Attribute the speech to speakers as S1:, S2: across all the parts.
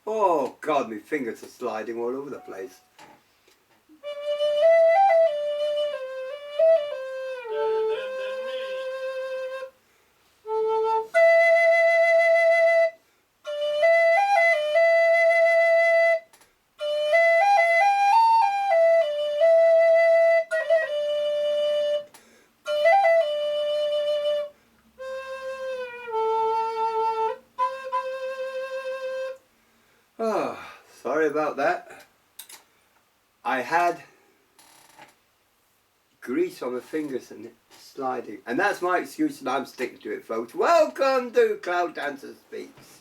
S1: Oh God, my fingers are sliding all over the place. Oh, sorry about that. I had grease on my fingers and it's sliding. And that's my excuse and I'm sticking to it, folks. Welcome to Cloud Dancer Speaks.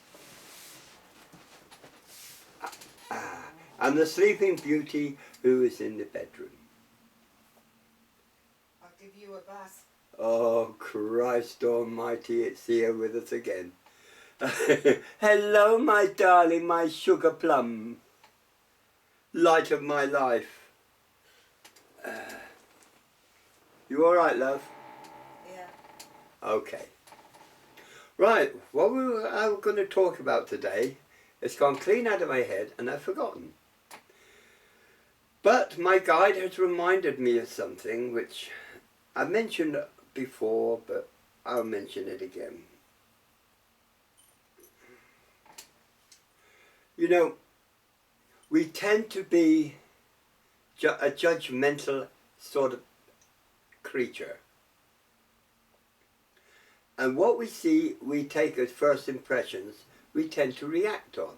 S1: And the Sleeping Beauty who is in the bedroom.
S2: I'll give you a bus.
S1: Oh, Christ almighty, it's here with us again. Hello, my darling, my sugar plum. Light of my life. You alright, love?
S2: Yeah.
S1: Okay. Right, what I'm going to talk about today, it's gone clean out of my head and I've forgotten. But my guide has reminded me of something which I mentioned before, but I'll mention it again. You know, we tend to be a judgmental sort of creature. And what we see, we take as first impressions, we tend to react on.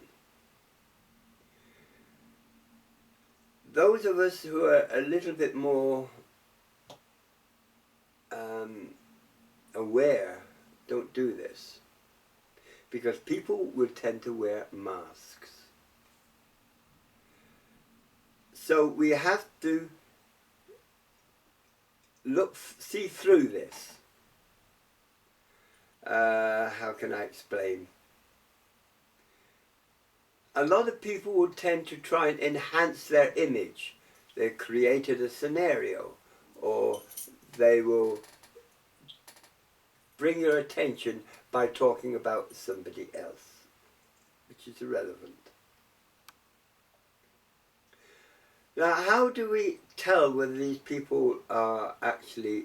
S1: Those of us who are a little bit more aware don't do this. Because people will tend to wear masks. So we have to see through this. How can I explain? A lot of people will tend to try and enhance their image. They've created a scenario, or they will bring your attention by talking about somebody else, which is irrelevant. Now, how do we tell whether these people are actually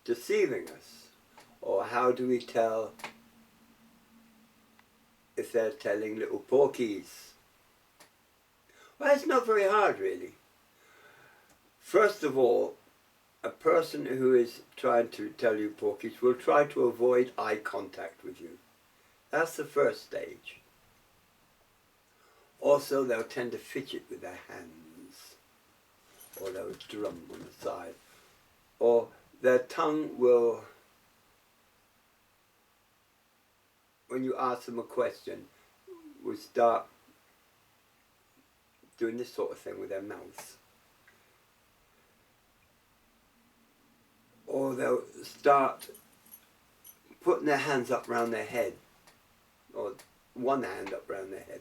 S1: deceiving us? Or how do we tell if they're telling little porkies? Well, it's not very hard, really. First of all, a person who is trying to tell you porkies will try to avoid eye contact with you. That's the first stage. Also, they'll tend to fidget with their hands, or they'll drum on the side, or their tongue will, when you ask them a question, will start doing this sort of thing with their mouths. Or they'll start putting their hands up round their head, or one hand up round their head.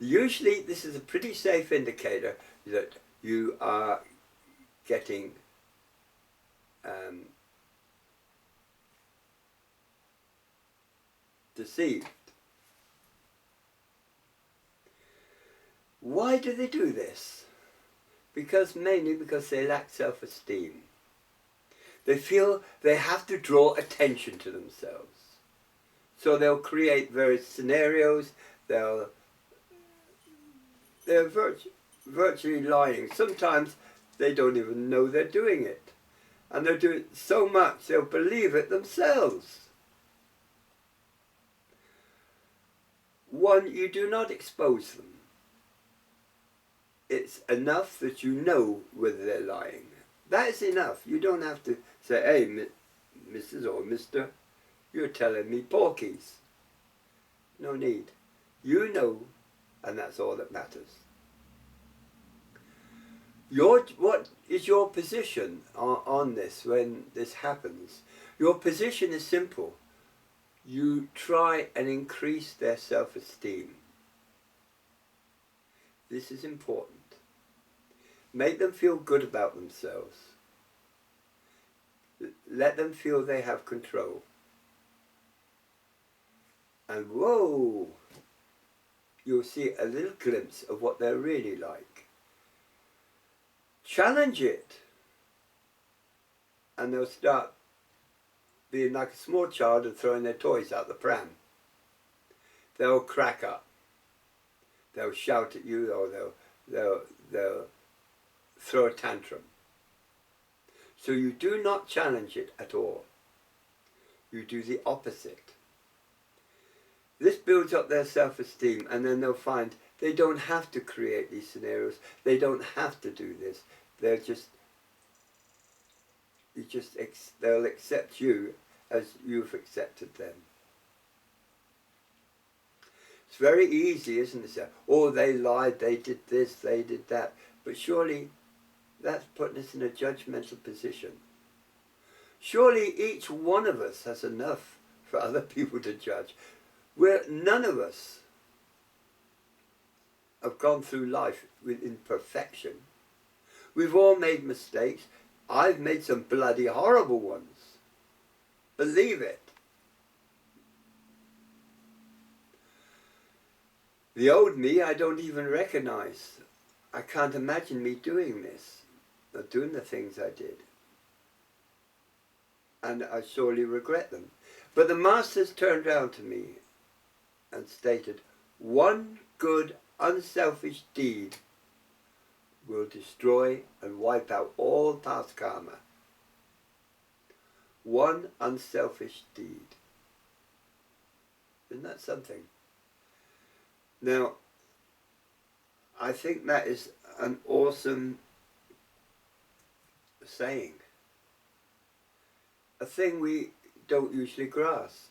S1: Usually this is a pretty safe indicator that you are getting deceived. Why do they do this? Mainly because they lack self-esteem. They feel they have to draw attention to themselves. So they'll create various scenarios, they're virtually lying. Sometimes they don't even know they're doing it. And they'll do it so much they'll believe it themselves. One, you do not expose them. It's enough that you know whether they're lying. That is enough. You don't have to say, hey, Mrs. or Mr., you're telling me porkies. No need. You know, and that's all that matters. What is your position on this when this happens? Your position is simple. You try and increase their self-esteem. This is important. Make them feel good about themselves. Let them feel they have control. And whoa, you'll see a little glimpse of what they're really like. Challenge it, and they'll start being like a small child and throwing their toys out the pram. They'll crack up. They'll shout at you, or they'll throw a tantrum. So you do not challenge it at all. You do the opposite. This builds up their self-esteem, and then they'll find they don't have to create these scenarios. They don't have to do this. They'll they'll accept you as you've accepted them. It's very easy, isn't it? Oh, they lied, they did this, they did that. But surely that's putting us in a judgmental position. Surely each one of us has enough for other people to judge. None of us have gone through life with imperfection. We've all made mistakes. I've made some bloody horrible ones. Believe it. The old me I don't even recognize. I can't imagine me doing this, or doing the things I did. And I sorely regret them. But the Masters turned round to me and stated, one good, unselfish deed will destroy and wipe out all past karma. One unselfish deed. Isn't that something? Now, I think that is an awesome saying. A thing we don't usually grasp.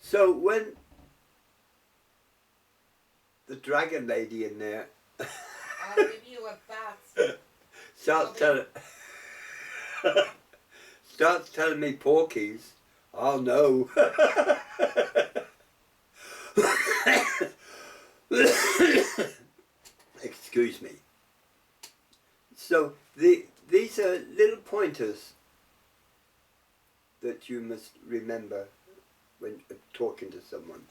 S1: So when the dragon lady in there
S2: I'll give you a bath.
S1: starts telling me porkies, I'll know. Excuse me. So these are little pointers that you must remember when talking to someone.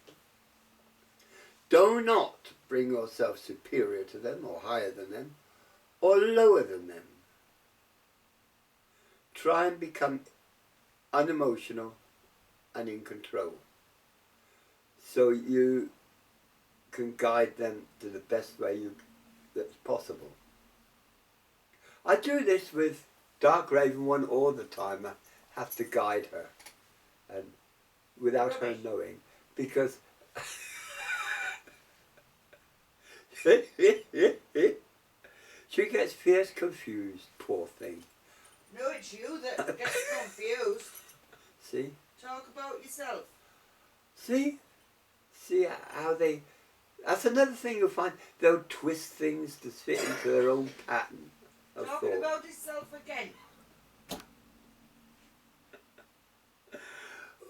S1: Do not bring yourself superior to them, or higher than them, or lower than them. Try and become unemotional and in control, so you can guide them to the best way that's possible. I do this with Dark Raven One all the time. I have to guide her, and without her knowing, because she gets fierce confused, poor thing.
S2: No, it's you that gets confused.
S1: See?
S2: Talk about yourself.
S1: See how they... That's another thing you'll find. They'll twist things to fit into their own pattern of
S2: Talking
S1: thought.
S2: about yourself again.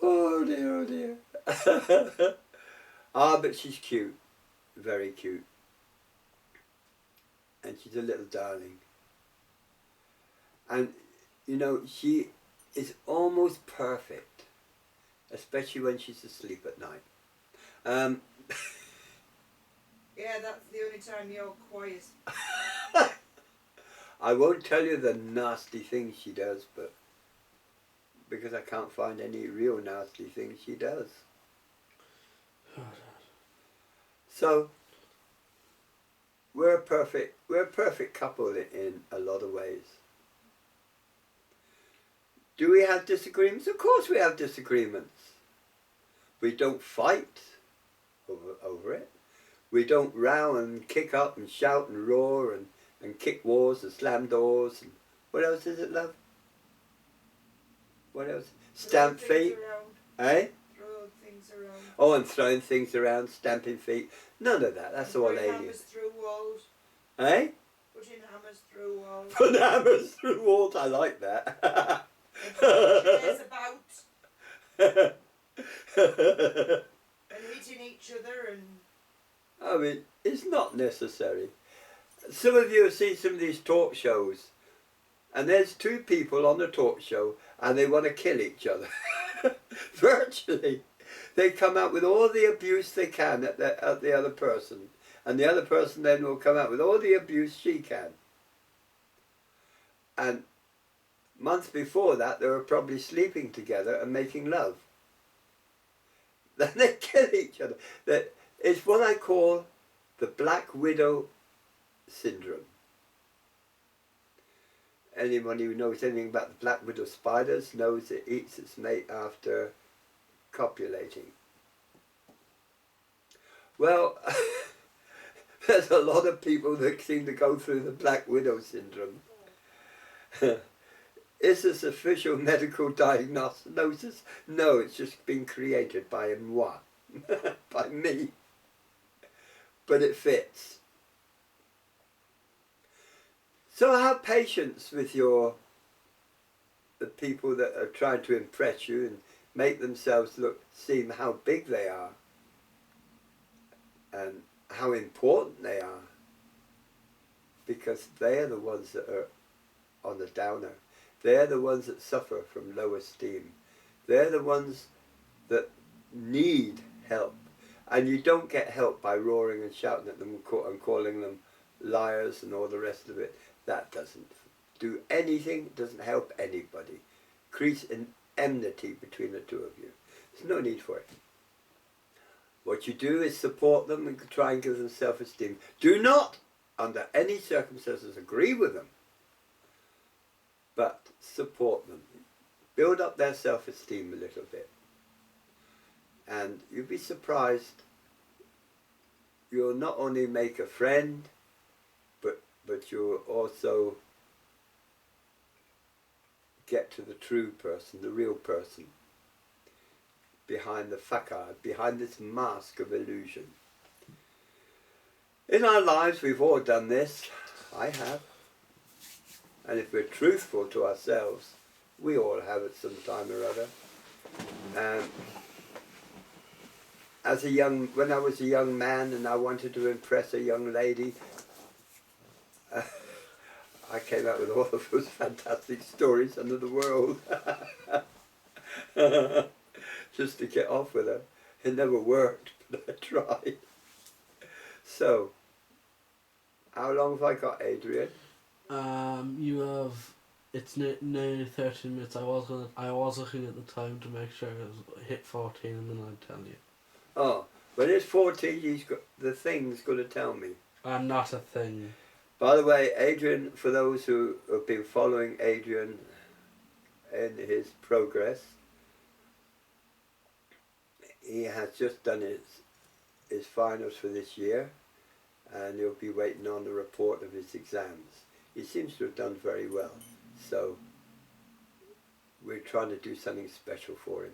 S1: Oh dear, oh dear. But she's cute. Very cute. And she's a little darling. And, you know, she is almost perfect. Especially when she's asleep at night.
S2: Yeah, that's the only time you're quiet.
S1: I won't tell you the nasty things she does, but because I can't find any real nasty things she does. So we're a perfect couple in a lot of ways. Do we have disagreements? Of course we have disagreements. We don't fight over it. We don't row and kick up and shout and roar and kick walls and slam doors. And what else is it, love? What else? Stamp feet. Eh?
S2: Throw things around.
S1: Oh, and throwing things around, stamping feet. None of that. That's all
S2: Putting
S1: alien.
S2: hammers through walls.
S1: Eh?
S2: Putting hammers through walls.
S1: Put hammers through walls. I like that.
S2: Chairs about. And hitting each other and...
S1: I mean, it's not necessary. Some of you have seen some of these talk shows, and there's two people on the talk show, and they want to kill each other. Virtually. They come out with all the abuse they can at the other person. And the other person then will come out with all the abuse she can. And months before that, they were probably sleeping together and making love. Then they kill each other. It's what I call the Black Widow syndrome. Anyone who knows anything about the black widow spiders knows it eats its mate after copulating. Well, there's a lot of people that seem to go through the black widow syndrome. Is this official medical diagnosis? No, it's just been created by moi, by me. But it fits. So have patience with the people that are trying to impress you and make themselves seem how big they are and how important they are, because they're the ones that are on the downer. They're the ones that suffer from low esteem. They're the ones that need help. And you don't get help by roaring and shouting at them and calling them liars and all the rest of it. That doesn't do anything, doesn't help anybody. Creates an enmity between the two of you. There's no need for it. What you do is support them and try and give them self-esteem. Do not, under any circumstances, agree with them, but support them. Build up their self-esteem a little bit. And you'll be surprised. You'll not only make a friend, but you'll also get to the true person, the real person, behind the facade, behind this mask of illusion. In our lives, we've all done this. I have. And if we're truthful to ourselves, we all have at some time or other. When I was a young man and I wanted to impress a young lady, I came out with all of those fantastic stories under the world. Just to get off with her. It never worked, but I tried. So, how long have I got, Adrian?
S3: You have. It's nearly 13 minutes. I was looking at the time to make sure it was hit 14, and then I'd tell you.
S1: Oh, when it's 14, the thing's going to tell me.
S3: I'm not a thing.
S1: By the way, Adrian, for those who have been following Adrian in his progress, he has just done his finals for this year, and he'll be waiting on the report of his exams. He seems to have done very well, so we're trying to do something special for him.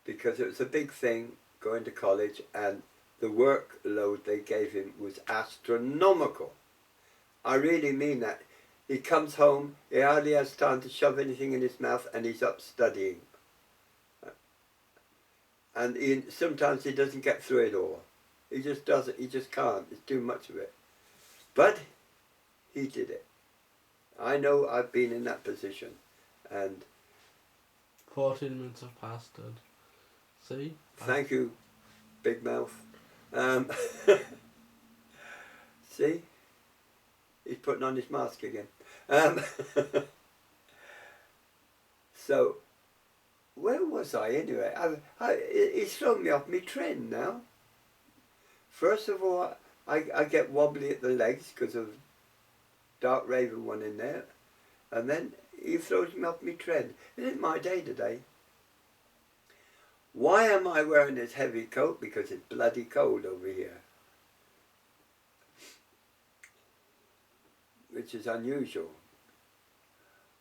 S1: Because it was a big thing going to college, and the workload they gave him was astronomical. I really mean that. He comes home, he hardly has time to shove anything in his mouth, and he's up studying. And sometimes he doesn't get through it all. He just doesn't, he just can't. It's too much of it. But he did it. I know I've been in that position. And
S3: 14 minutes have passed, Dad. See?
S1: Thank you, Big Mouth. See? He's putting on his mask again. So, where was I anyway? He's thrown me off my trend now. First of all, I get wobbly at the legs because of Dark Raven one in there. And then he throws me off my trend. It isn't my day today. Why am I wearing this heavy coat? Because it's bloody cold over here. Which is unusual.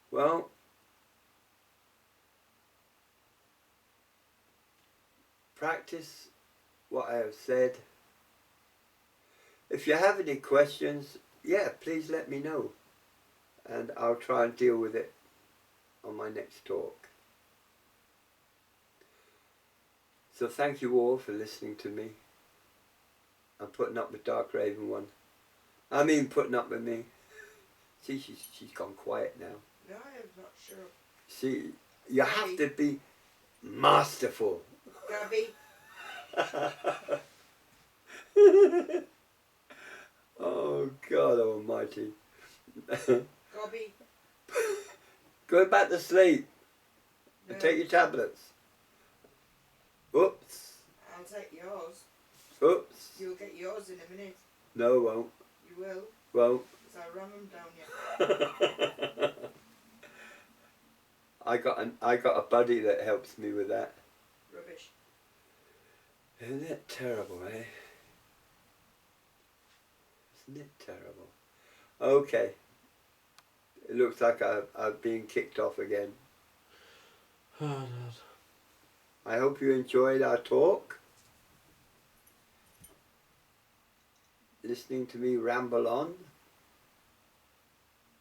S1: Well, practice what I have said. If you have any questions, yeah, please let me know. And I'll try and deal with it on my next talk. So thank you all for listening to me. I'm putting up with Dark Raven one. I mean putting up with me. See, she's gone quiet now.
S2: No, I'm not sure.
S1: See, You have to be masterful.
S2: Gabby,
S1: Oh God Almighty!
S2: Gobby.
S1: Go back to sleep
S2: No,
S1: and take your tablets. Oops!
S2: I'll take yours.
S1: Oops!
S2: You'll get yours in a minute.
S1: No, won't.
S2: You will,
S1: Won't.
S2: because I'll ram them down you.
S1: I got a buddy that helps me with that.
S2: Rubbish.
S1: Isn't it terrible, eh? Isn't it terrible? Okay. It looks like I've been kicked off again.
S3: Oh, Dad.
S1: I hope you enjoyed our talk. Listening to me ramble on.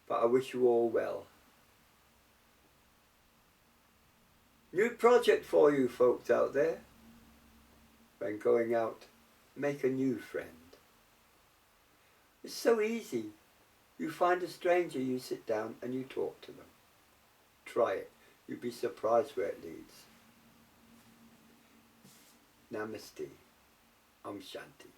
S1: But I wish you all well. New project for you folks out there. When going out, make a new friend. It's so easy. You find a stranger, you sit down and you talk to them. Try it. You'd be surprised where it leads. Namaste. Om Shanti.